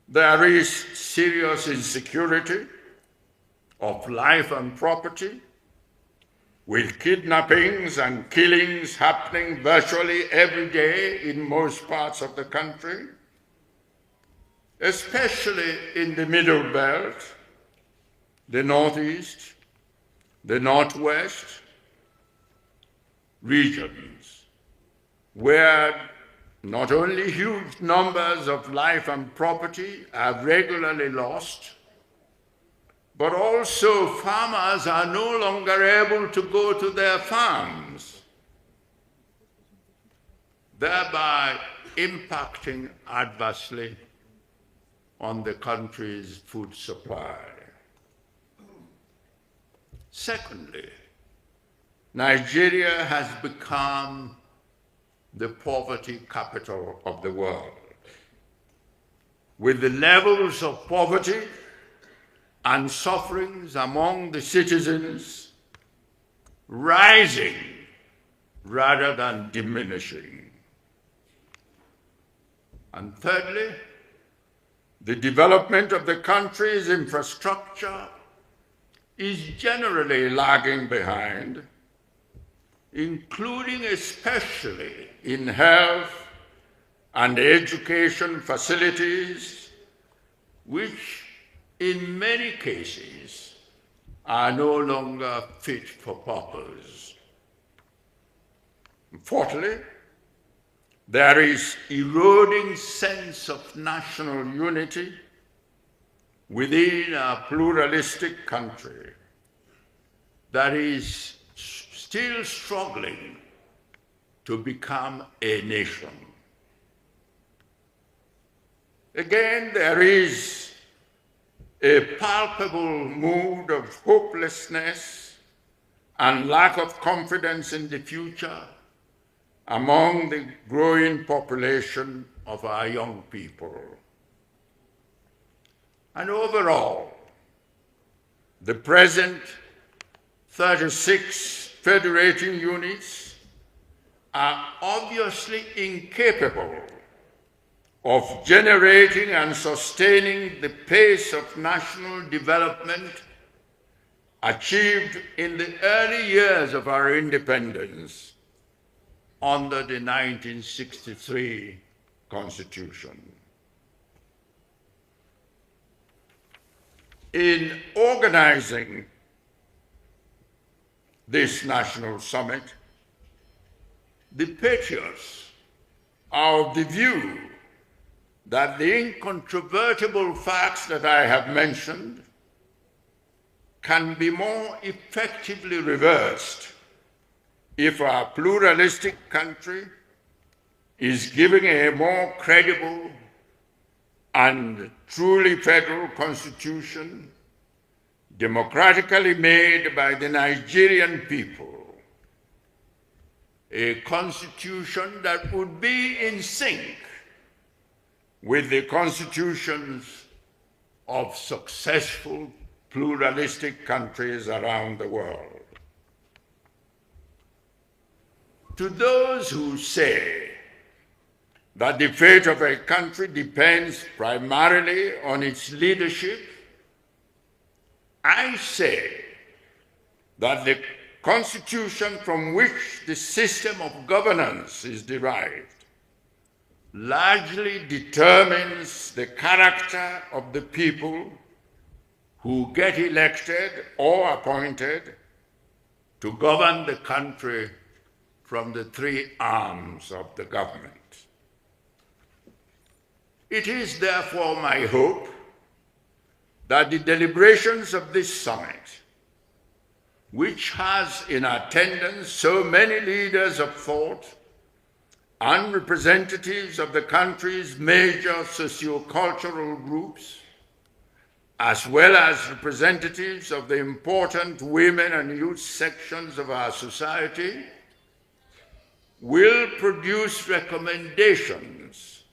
There is serious insecurity of life and property, with kidnappings and killings happening virtually every day in most parts of the country, especially in the Middle Belt, the Northeast, the Northwest regions, where not only huge numbers of life and property are regularly lost, but also farmers are no longer able to go to their farms, thereby impacting adversely on the country's food supply. Secondly, Nigeria has become the poverty capital of the world, with the levels of poverty and sufferings among the citizens rising rather than diminishing. And thirdly, the development of the country's infrastructure is generally lagging behind, including especially in health and education facilities, which in many cases are no longer fit for purpose. Fourthly, there is eroding sense of national unity within a pluralistic country that is still struggling to become a nation. Again, there is a palpable mood of hopelessness and lack of confidence in the future among the growing population of our young people. And overall, the present 36 federating units are obviously incapable of generating and sustaining the pace of national development achieved in the early years of our independence under the 1963 Constitution. In organizing this national summit, the patriots are of the view that the incontrovertible facts that I have mentioned can be more effectively reversed if our pluralistic country is given a more credible and truly federal constitution, democratically made by the Nigerian people, a constitution that would be in sync with the constitutions of successful pluralistic countries around the world. To those who say that the fate of a country depends primarily on its leadership, I say that the constitution from which the system of governance is derived largely determines the character of the people who get elected or appointed to govern the country from the three arms of the government. It is therefore my hope that the deliberations of this summit, which has in attendance so many leaders of thought and representatives of the country's major socio-cultural groups, as well as representatives of the important women and youth sections of our society, will produce recommendations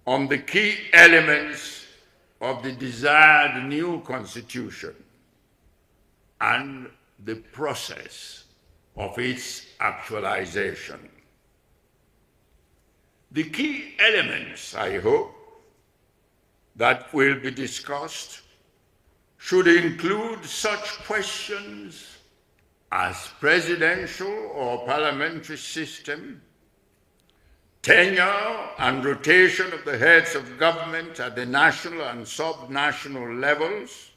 on the key elements of the desired new constitution and the process of its actualization. The key elements, I hope, that will be discussed should include such questions as presidential or parliamentary system, tenure and rotation of the heads of government at the national and sub-national levels,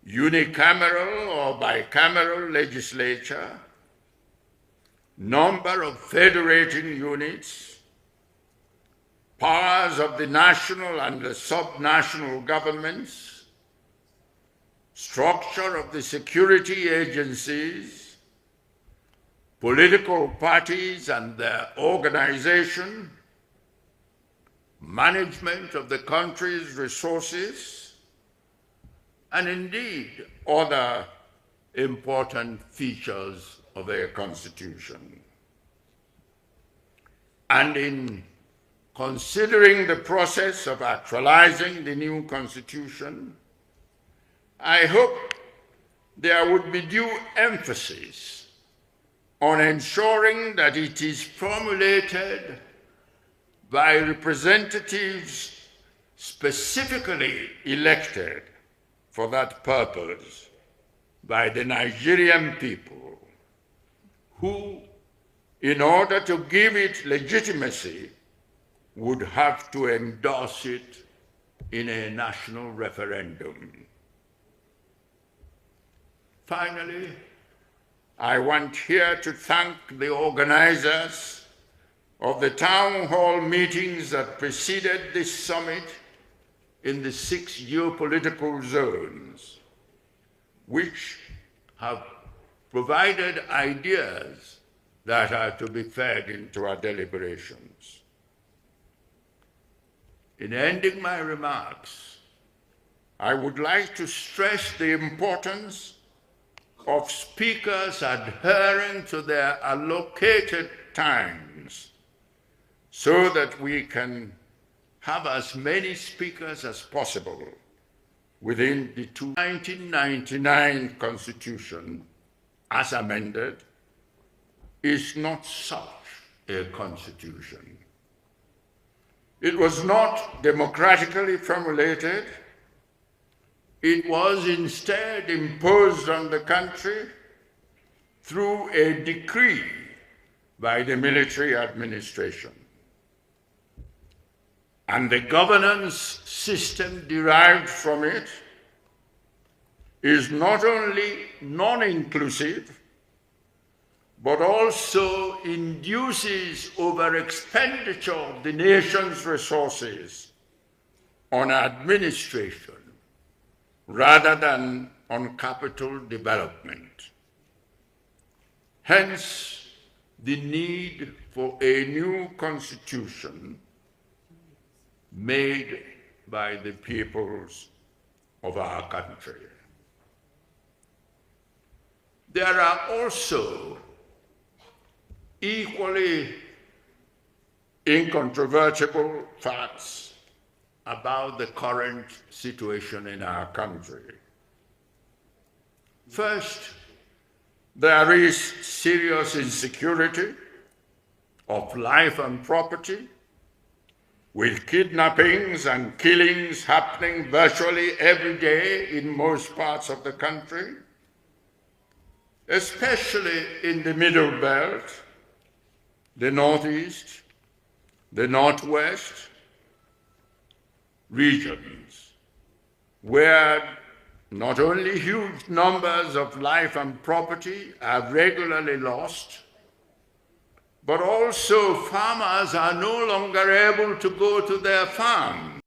unicameral or bicameral legislature, number of federating units, powers of the national and the sub-national governments, structure of the security agencies, political parties and their organization, management of the country's resources, and indeed other important features of a constitution. And in considering the process of actualizing the new constitution, I hope there would be due emphasis on ensuring that it is formulated by representatives specifically elected for that purpose by the Nigerian people, who, in order to give it legitimacy, would have to endorse it in a national referendum. Finally, I want here to thank the organizers of the town hall meetings that preceded this summit in the 6 geopolitical zones, which have provided ideas that are to be fed into our deliberations. In ending my remarks, I would like to stress the importance of speakers adhering to their allocated times so that we can have as many speakers as possible within the 1999 Constitution, as amended, is not such a constitution. It was not democratically formulated. It was instead imposed on the country through a decree by the military administration. And the governance system derived from it is not only non-inclusive, but also induces over-expenditure of the nation's resources on administration rather than on capital development. Hence, the need for a new constitution made by the peoples of our country. There are also equally incontrovertible facts about the current situation in our country. First, there is serious insecurity of life and property, with kidnappings and killings happening virtually every day in most parts of the country, especially in the Middle Belt, the Northeast, the Northwest regions, where not only huge numbers of life and property are regularly lost, but also farmers are no longer able to go to their farms.